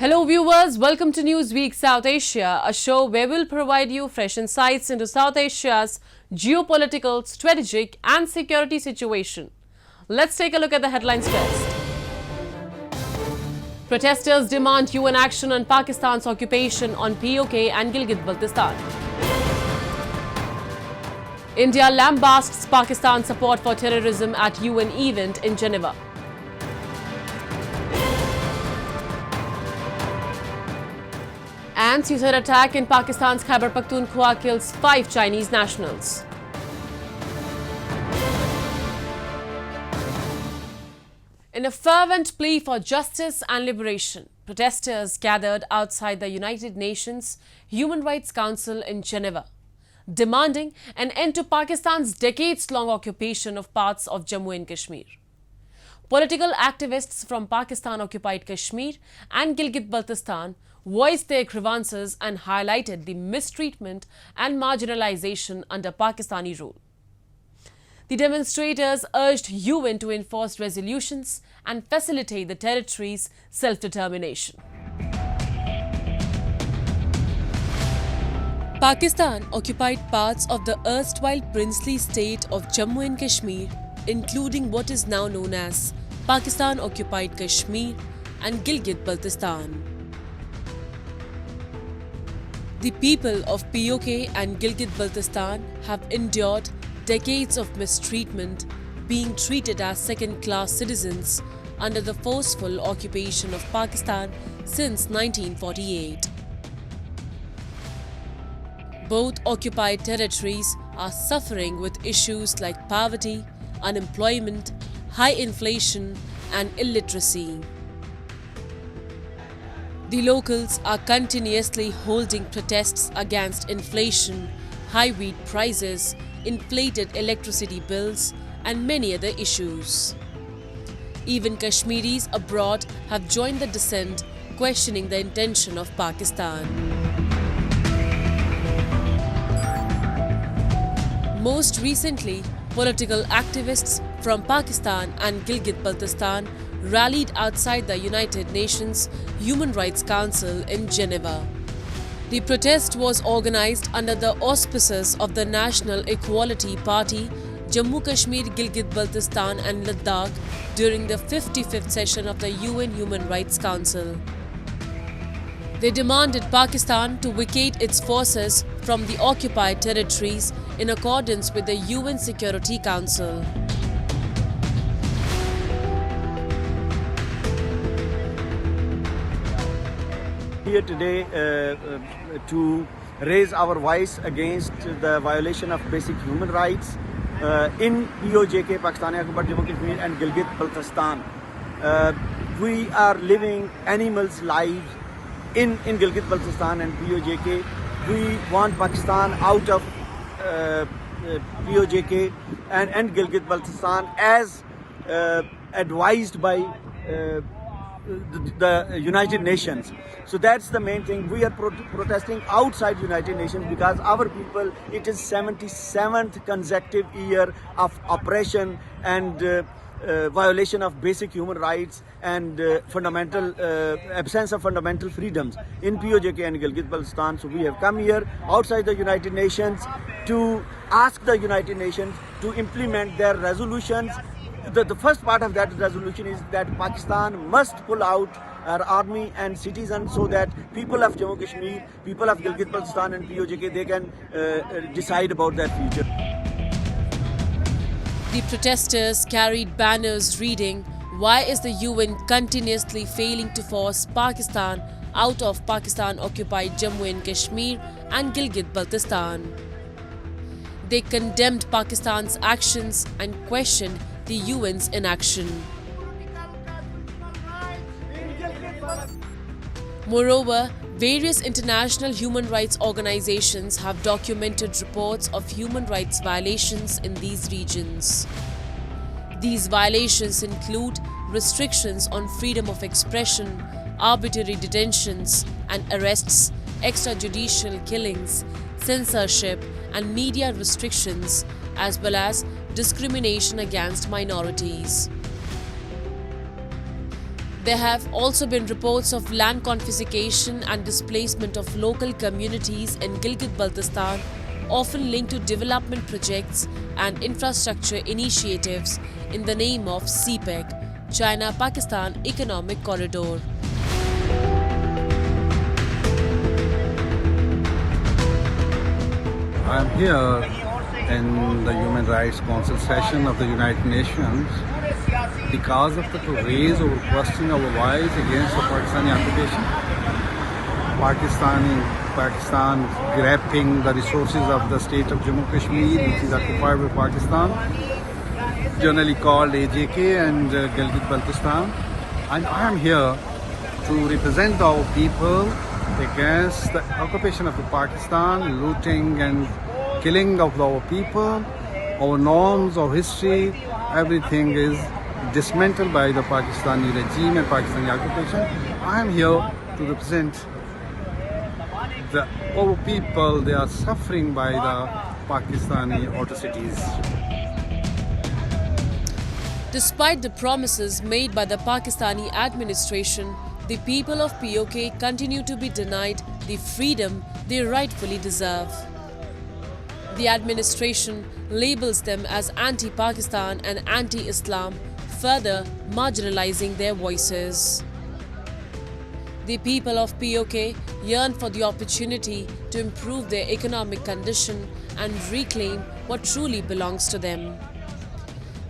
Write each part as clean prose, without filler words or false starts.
Hello viewers, welcome to Newsweek South Asia, a show where we'll provide you fresh insights into South Asia's geopolitical, strategic and security situation. Let's take a look at the headlines first. Protesters demand UN action on Pakistan's occupation on POK and Gilgit Baltistan. India lambasts Pakistan's support for terrorism at UN event in Geneva. And suicide attack in Pakistan's Khyber Pakhtunkhwa kills 5 Chinese nationals. In a fervent plea for justice and liberation, protesters gathered outside the United Nations Human Rights Council in Geneva, demanding an end to Pakistan's decades-long occupation of parts of Jammu and Kashmir. Political activists from Pakistan-occupied Kashmir and Gilgit Baltistan voiced their grievances and highlighted the mistreatment and marginalization under Pakistani rule. The demonstrators urged UN to enforce resolutions and facilitate the territory's self-determination. Pakistan occupied parts of the erstwhile princely state of Jammu and Kashmir, including what is now known as Pakistan-occupied Kashmir and Gilgit Baltistan. The people of POK and Gilgit Baltistan have endured decades of mistreatment, being treated as second-class citizens under the forceful occupation of Pakistan since 1948. Both occupied territories are suffering with issues like poverty, unemployment, high inflation and illiteracy. The locals are continuously holding protests against inflation, high wheat prices, inflated electricity bills and many other issues. Even Kashmiris abroad have joined the dissent, questioning the intention of Pakistan. Most recently, political activists from Pakistan and Gilgit Baltistan rallied outside the United Nations Human Rights Council in Geneva. The protest was organized under the auspices of the National Equality Party, Jammu Kashmir, Gilgit Baltistan and Ladakh during the 55th session of the UN Human Rights Council. They demanded Pakistan to vacate its forces from the occupied territories in accordance with the UN Security Council. Here today to raise our voice against the violation of basic human rights in POJK, Pakistani occupied Jammu and Kashmir and Gilgit Baltistan. We are living animals' lives in Gilgit Baltistan and POJK. We want Pakistan out of POJK and Gilgit Baltistan as advised by the United Nations. So that's the main thing. We are protesting outside United Nations because our people, it is 77th consecutive year of oppression and violation of basic human rights and fundamental absence of fundamental freedoms in POJK and Gilgit Baltistan. So we have come here outside the United Nations to ask the United Nations to implement their resolutions. The first part of that resolution is that Pakistan must pull out our army and citizens so that people of Jammu and Kashmir, people of Gilgit Baltistan and POJK, they can decide about their future. The protesters carried banners reading, "Why is the UN continuously failing to force Pakistan out of Pakistan-occupied Jammu and Kashmir and Gilgit Baltistan?" They condemned Pakistan's actions and questioned the UN's inaction. Moreover, various international human rights organizations have documented reports of human rights violations in these regions. These violations include restrictions on freedom of expression, arbitrary detentions and arrests, extrajudicial killings, censorship and media restrictions, as well as discrimination against minorities. There have also been reports of land confiscation and displacement of local communities in Gilgit Baltistan, often linked to development projects and infrastructure initiatives in the name of CPEC, China-Pakistan Economic Corridor. I am here in the Human Rights Council session of the United Nations because of to raise or question our voice against the Pakistani occupation. Pakistan grabbing the resources of the state of Jammu and Kashmir, which is occupied by Pakistan, generally called AJK and Gilgit Baltistan. And I am here to represent our people against the occupation of the Pakistan, looting and killing of our people, our norms, our history, everything is dismantled by the Pakistani regime and Pakistani occupation. I am here to represent our people. They are suffering by the Pakistani atrocities. Despite the promises made by the Pakistani administration, the people of POK continue to be denied the freedom they rightfully deserve. The administration labels them as anti-Pakistan and anti-Islam, further marginalizing their voices. The people of POK yearn for the opportunity to improve their economic condition and reclaim what truly belongs to them.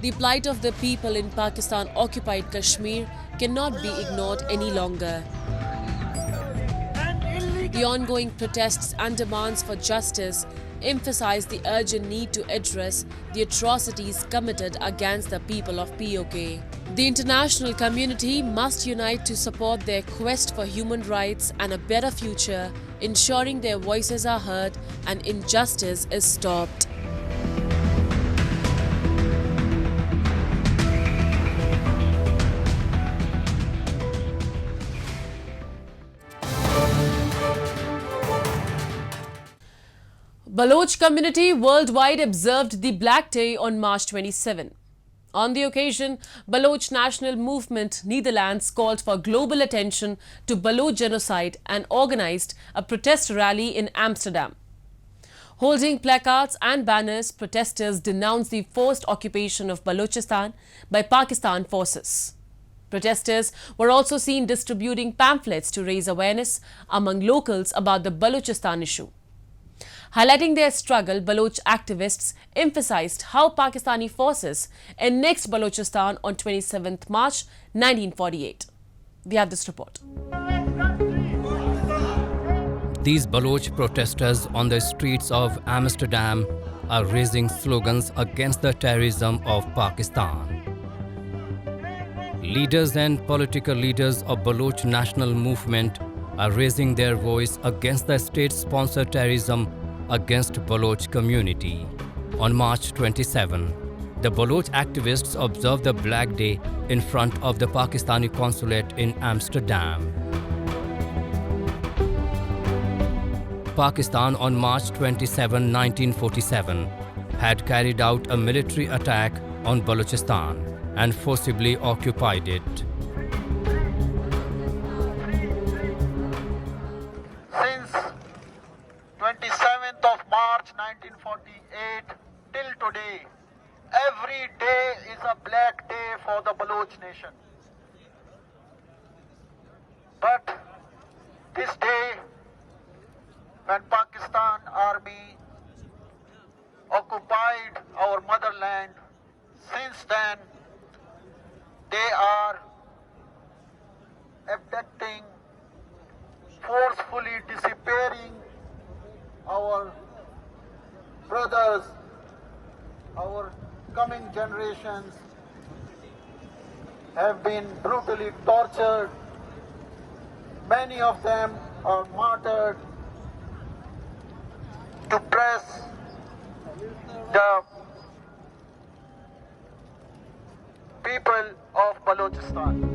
The plight of the people in Pakistan-occupied Kashmir cannot be ignored any longer. The ongoing protests and demands for justice emphasize the urgent need to address the atrocities committed against the people of POK. The international community must unite to support their quest for human rights and a better future, ensuring their voices are heard and injustice is stopped. Baloch community worldwide observed the Black Day on March 27. On the occasion, Baloch National Movement, Netherlands, called for global attention to Baloch genocide and organized a protest rally in Amsterdam. Holding placards and banners, protesters denounced the forced occupation of Balochistan by Pakistan forces. Protesters were also seen distributing pamphlets to raise awareness among locals about the Balochistan issue. Highlighting their struggle, Baloch activists emphasized how Pakistani forces annexed Balochistan on 27 March 1948. We have this report. These Baloch protesters on the streets of Amsterdam are raising slogans against the terrorism of Pakistan. Leaders and political leaders of Baloch National Movement are raising their voice against the state-sponsored terrorism against Baloch community. On March 27, the Baloch activists observed the Black Day in front of the Pakistani consulate in Amsterdam. Pakistan on March 27, 1947 had carried out a military attack on Balochistan and forcibly occupied it. Since 27th of March 1948 till today, every day is a black day for the Baloch nation. But this day, when Pakistan army occupied our motherland, since then they are abducting, forcefully disappearing our brothers, our coming generations have been brutally tortured. Many of them are martyred to press the people of Balochistan.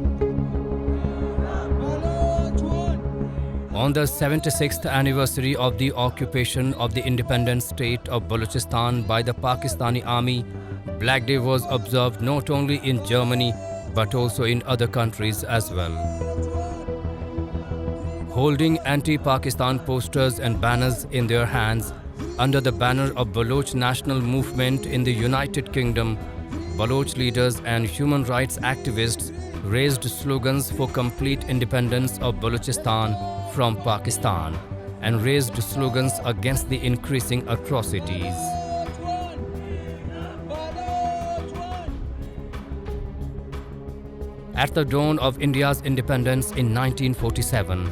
On the 76th anniversary of the occupation of the independent state of Balochistan by the Pakistani army, Black Day was observed not only in Germany but also in other countries as well. Holding anti-Pakistan posters and banners in their hands under the banner of Baloch National Movement in the United Kingdom, Baloch leaders and human rights activists raised slogans for complete independence of Balochistan from Pakistan and raised slogans against the increasing atrocities. At the dawn of India's independence in 1947,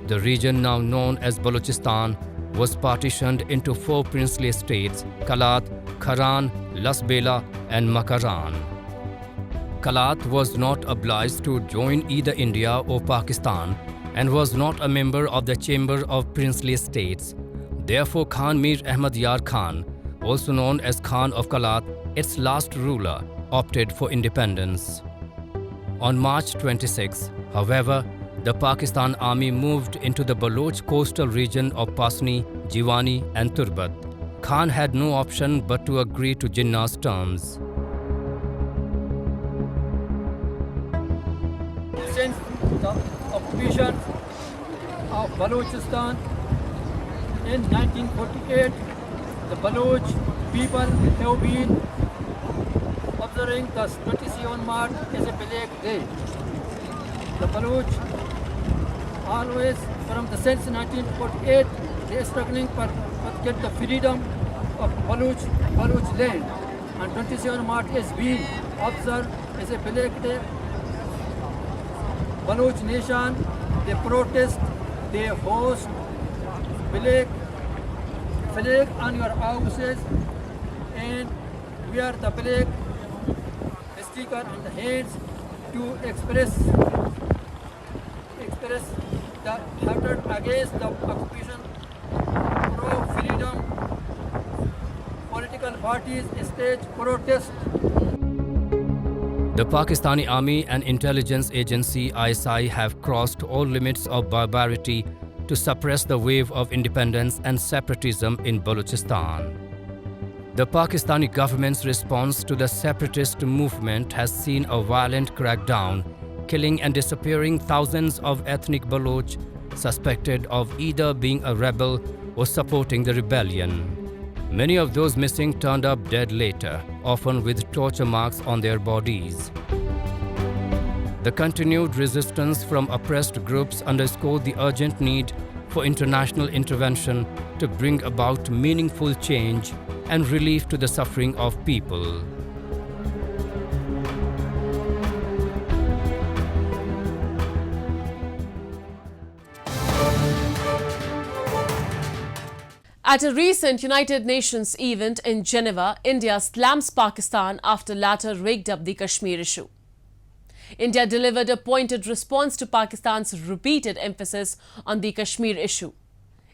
the region now known as Balochistan was partitioned into 4 princely estates: Kalat, Kharan, Lasbela and Makaran. Kalat was not obliged to join either India or Pakistan and was not a member of the Chamber of Princely States. Therefore, Khan Mir Ahmad Yar Khan, also known as Khan of Kalat, its last ruler, opted for independence. On March 26, however, the Pakistan army moved into the Baloch coastal region of Pasni, Jiwani and Turbat. Khan had no option but to agree to Jinnah's terms. Since the occupation of Balochistan in 1948, the Baloch people have been observing the 27 March as a Black Day. The Baloch always, since 1948, they are struggling for get the freedom of Baloch land, and 27 March has been observed as a Black Day. Baloch nation, they protest, they host flag on your houses and wear the flag sticker on the hands to express the hatred against the occupation, pro-freedom, political parties stage protest. The Pakistani Army and Intelligence Agency ISI have crossed all limits of barbarity to suppress the wave of independence and separatism in Balochistan. The Pakistani government's response to the separatist movement has seen a violent crackdown, killing and disappearing thousands of ethnic Baloch suspected of either being a rebel or supporting the rebellion. Many of those missing turned up dead later, often with torture marks on their bodies. The continued resistance from oppressed groups underscored the urgent need for international intervention to bring about meaningful change and relief to the suffering of people. At a recent United Nations event in Geneva, India slams Pakistan after latter rigged up the Kashmir issue. India delivered a pointed response to Pakistan's repeated emphasis on the Kashmir issue.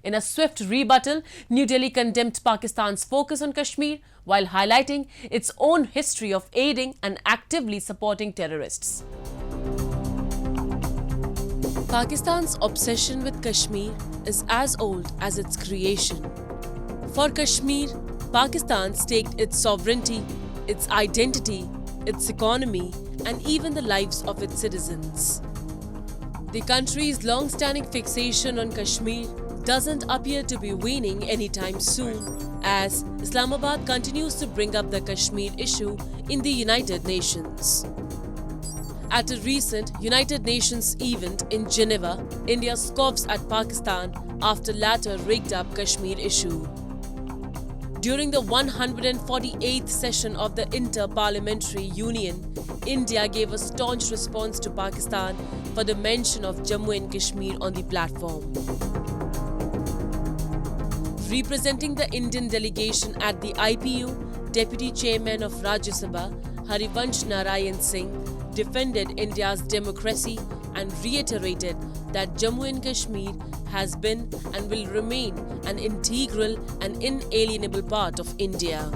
In a swift rebuttal, New Delhi condemned Pakistan's focus on Kashmir while highlighting its own history of aiding and actively supporting terrorists. Pakistan's obsession with Kashmir is as old as its creation. For Kashmir, Pakistan staked its sovereignty, its identity, its economy, and even the lives of its citizens. The country's long-standing fixation on Kashmir doesn't appear to be waning anytime soon, as Islamabad continues to bring up the Kashmir issue in the United Nations. At a recent United Nations event in Geneva, India scoffs at Pakistan after latter rigged up Kashmir issue. During the 148th session of the Inter-Parliamentary Union, India gave a staunch response to Pakistan for the mention of Jammu and Kashmir on the platform. Representing the Indian delegation at the IPU, Deputy Chairman of Rajya Sabha, Harivansh Narayan Singh, defended India's democracy and reiterated that Jammu and Kashmir has been and will remain an integral and inalienable part of India.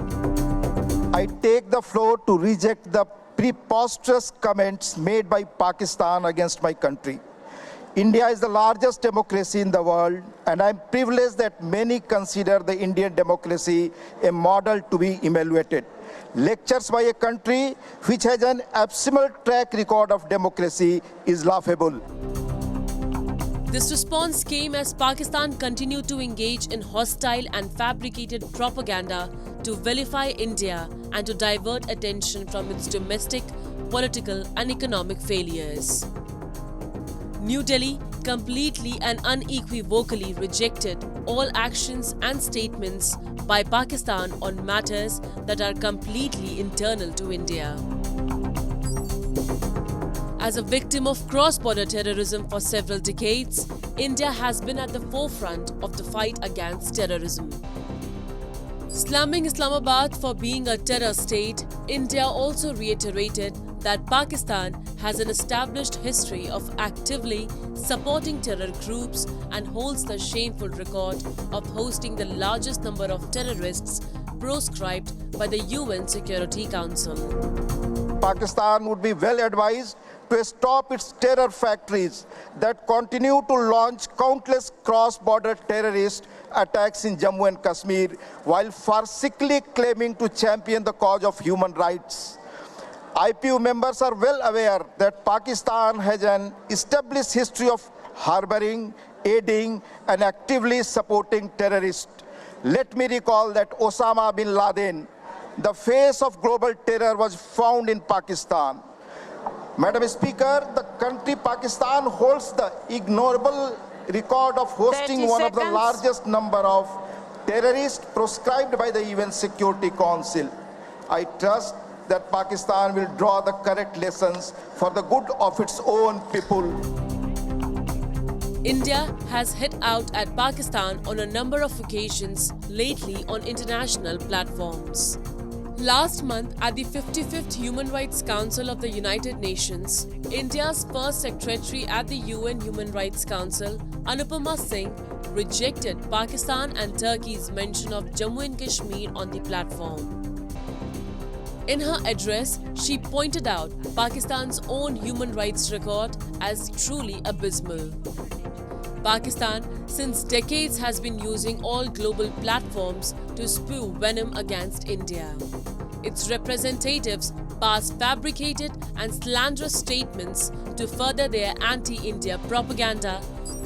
I take the floor to reject the preposterous comments made by Pakistan against my country. India is the largest democracy in the world, and I am privileged that many consider the Indian democracy a model to be emulated. Lectures by a country which has an abysmal track record of democracy is laughable. This response came as Pakistan continued to engage in hostile and fabricated propaganda to vilify India and to divert attention from its domestic, political and economic failures. New Delhi completely and unequivocally rejected all actions and statements by Pakistan on matters that are completely internal to India. As a victim of cross-border terrorism for several decades, India has been at the forefront of the fight against terrorism. Slamming Islamabad for being a terror state, India also reiterated that Pakistan has an established history of actively supporting terror groups and holds the shameful record of hosting the largest number of terrorists proscribed by the UN Security Council. Pakistan would be well advised to stop its terror factories that continue to launch countless cross-border terrorist attacks in Jammu and Kashmir while farcically claiming to champion the cause of human rights. IPU members are well aware that Pakistan has an established history of harboring, aiding and actively supporting terrorists. Let me recall that Osama bin Laden, the face of global terror, was found in Pakistan. Madam Speaker, the country Pakistan holds the ignoble record of hosting one of the largest number of terrorists proscribed by the UN Security Council. I trust that Pakistan will draw the correct lessons for the good of its own people. India has hit out at Pakistan on a number of occasions lately on international platforms. Last month, at the 55th Human Rights Council of the United Nations, India's first secretary at the UN Human Rights Council, Anupama Singh, rejected Pakistan and Turkey's mention of Jammu and Kashmir on the platform. In her address, she pointed out Pakistan's own human rights record as truly abysmal. Pakistan, since decades, has been using all global platforms to spew venom against India. Its representatives pass fabricated and slanderous statements to further their anti-India propaganda,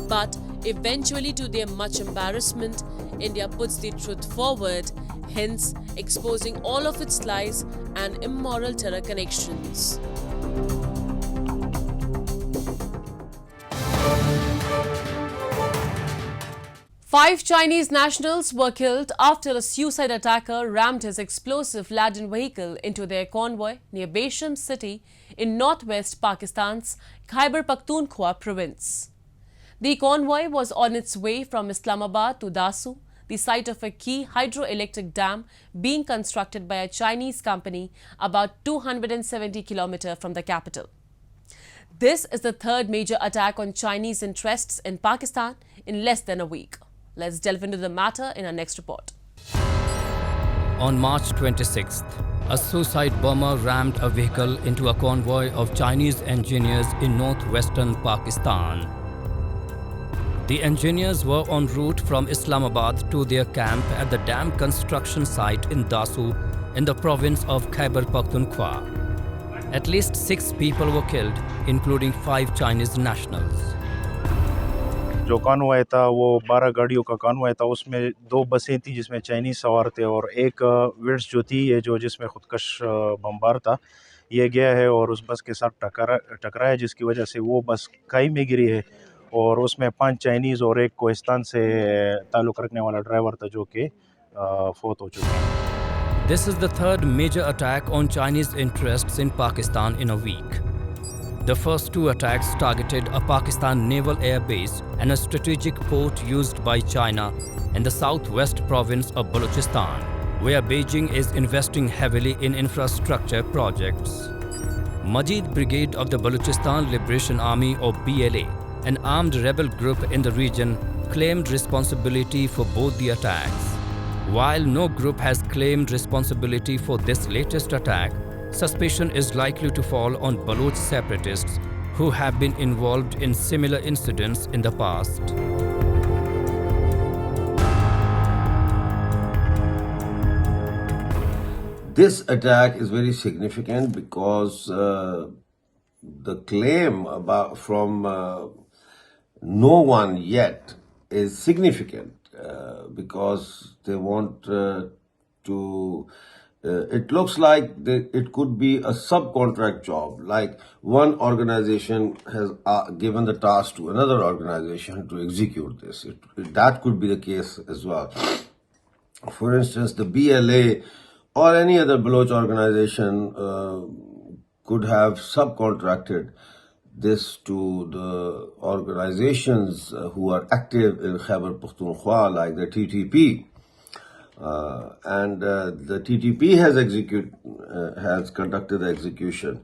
but eventually, to their much embarrassment, India puts the truth forward, hence exposing all of its lies and immoral terror connections. Five Chinese nationals were killed after a suicide attacker rammed his explosive-laden vehicle into their convoy near Basham city in northwest Pakistan's Khyber Pakhtunkhwa province. The convoy was on its way from Islamabad to Dasu, the site of a key hydroelectric dam being constructed by a Chinese company about 270 km from the capital. This is the third major attack on Chinese interests in Pakistan in less than a week. Let's delve into the matter in our next report. On March 26th, a suicide bomber rammed a vehicle into a convoy of Chinese engineers in northwestern Pakistan. The engineers were en route from Islamabad to their camp at the dam construction site in Dasu in the province of Khyber Pakhtunkhwa. At least 6 people were killed, including 5 Chinese nationals. जो convoy था वो 12 गाड़ियों का convoy था, उसमें 2 बसें थी जिसमें चाइनीज़ सवार थे और एक विड्स जो थी ये जो जिसमें खुदकश बम्बार था ये गया है और उस बस के साथ टकराया जिसकी वजह से वो बस खाई में गिरी है और उसमें 5 चाइनीज़ और एक कोहिस्तान से ताल्लुक़ रखने वाला ड्राइवर था जो कि फौत हो चुके हैं. This is the third major attack on Chinese interests in Pakistan in a week. The first 2 attacks targeted a Pakistan naval air base and a strategic port used by China in the southwest province of Balochistan, where Beijing is investing heavily in infrastructure projects. Majid Brigade of the Balochistan Liberation Army or BLA, an armed rebel group in the region, claimed responsibility for both the attacks. While no group has claimed responsibility for this latest attack, suspicion is likely to fall on Baloch separatists who have been involved in similar incidents in the past. this attack is very significant because the claim from no one yet is significant because they want to. It looks like it could be a subcontract job, like one organization has given the task to another organization to execute this. That could be the case as well. For instance, the BLA or any other Baloch organization could have subcontracted this to the organizations who are active in Khyber Pakhtunkhwa, like the TTP. And the TTP has conducted the execution.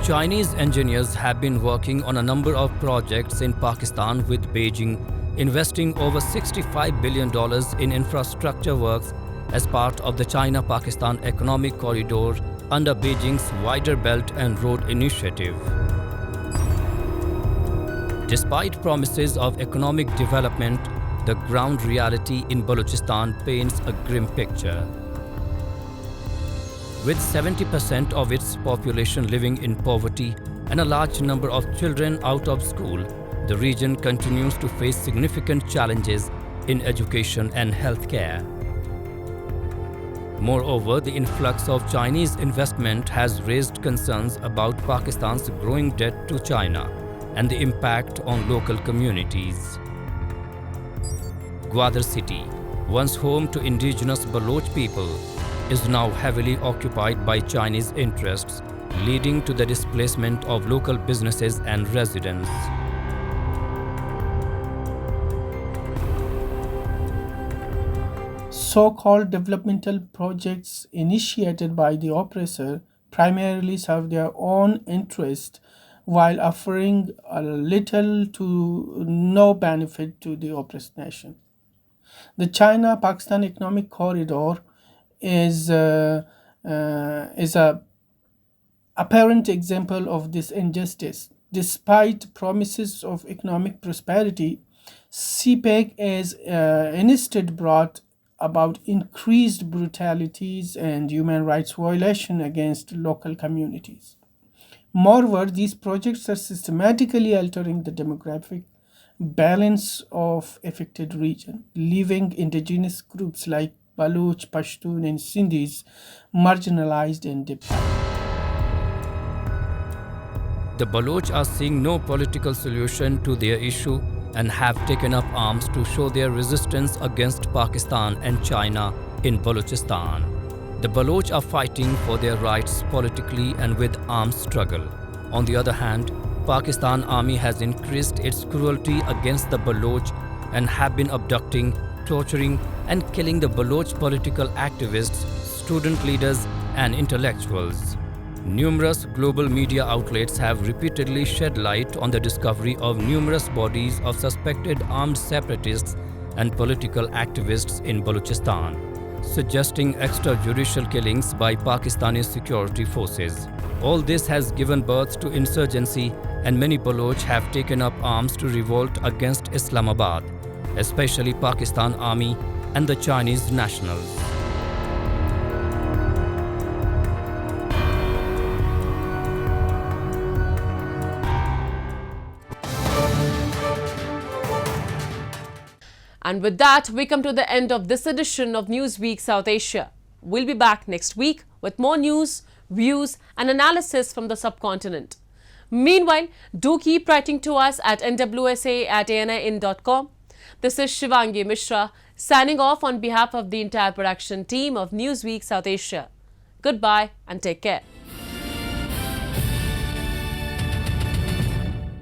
Chinese engineers have been working on a number of projects in Pakistan, with Beijing investing over $65 billion in infrastructure works as part of the China-Pakistan Economic Corridor under Beijing's Wider Belt and Road Initiative. Despite promises of economic development, the ground reality in Balochistan paints a grim picture. With 70% of its population living in poverty and a large number of children out of school, the region continues to face significant challenges in education and healthcare. Moreover, the influx of Chinese investment has raised concerns about Pakistan's growing debt to China and the impact on local communities. Gwadar city, once home to indigenous Baloch people, is now heavily occupied by Chinese interests, leading to the displacement of local businesses and residents. So-called developmental projects initiated by the oppressor primarily serve their own interest while offering a little to no benefit to the oppressed nation. The China-Pakistan Economic Corridor is a apparent example of this injustice. Despite promises of economic prosperity, CPEC has instead brought about increased brutalities and human rights violation against local communities. Moreover, these projects are systematically altering the demographic balance of affected region, leaving indigenous groups like Baloch, Pashtun and Sindhis marginalized and deprived. The Baloch are seeing no political solution to their issue and have taken up arms to show their resistance against Pakistan and China in Balochistan. The Baloch are fighting for their rights politically and with armed struggle. On the other hand, Pakistan Army has increased its cruelty against the Baloch and have been abducting, torturing and killing the Baloch political activists, student leaders and intellectuals. Numerous global media outlets have repeatedly shed light on the discovery of numerous bodies of suspected armed separatists and political activists in Balochistan, suggesting extrajudicial killings by Pakistani security forces. All this has given birth to insurgency, and many Baloch have taken up arms to revolt against Islamabad, especially Pakistan Army and the Chinese nationals. And with that, we come to the end of this edition of Newsweek South Asia. We'll be back next week with more news, views and analysis from the subcontinent. Meanwhile, do keep writing to us at nwsa@anin.com. This is Shivangi Mishra signing off on behalf of the entire production team of Newsweek South Asia. Goodbye and take care.